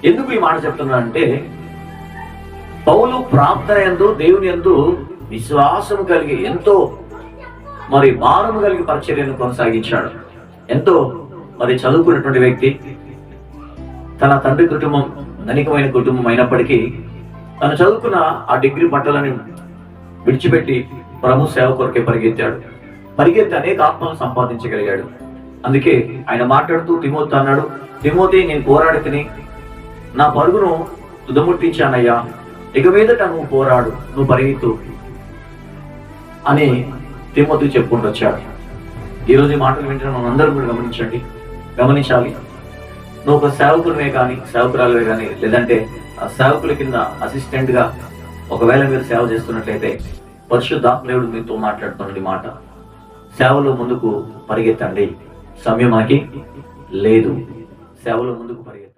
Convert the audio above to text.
ఎందుకు ఈ మాట చెప్తున్నా అంటే, పౌలు ప్రార్థన యందు దేవుని యందు విశ్వాసం కలిగి ఎంతో మరి భారము కలిగి పరిచర్యను కొనసాగించాడు. ఎంతో మరి చదువుకున్నటువంటి వ్యక్తి. తన తండ్రి కుటుంబం ధనికమైన కుటుంబం అయినప్పటికీ తను చదువుకున్న ఆ డిగ్రీ పట్టాలని విడిచిపెట్టి ప్రభు సేవ కొరకే పరిగెత్తి అనేక ఆత్మలను సంపాదించగలిగాడు. అందుకే ఆయన మాట్లాడుతూ తిమోతి అన్నాడు, తిమోతి, నేను పోరాడి తిని నా పరుగును తుదముట్టించానయ్యా, ఇక మీదట నువ్వు పోరాడు, నువ్వు పరిగెత్తు అని తిమోతికి చెప్పుకుంటూ వచ్చాడు. ఈరోజు ఈ మాటలు వింటున్న మనం అందరం కూడా గమనించాలి. నువ్వు ఒక సేవకునివే కానీ సేవకురాలువే కానీ లేదంటే ఆ సేవకుల కింద అసిస్టెంట్ గా ఒకవేళ మీరు సేవ చేస్తున్నట్లయితే పరిశుద్ధాత్మ మీతో మాట్లాడుతున్నది మాట, సేవలో ముందుకు పరిగెత్తండి. సమయం మనకి లేదు, సేవలో ముందుకు పరిగెత్తండి.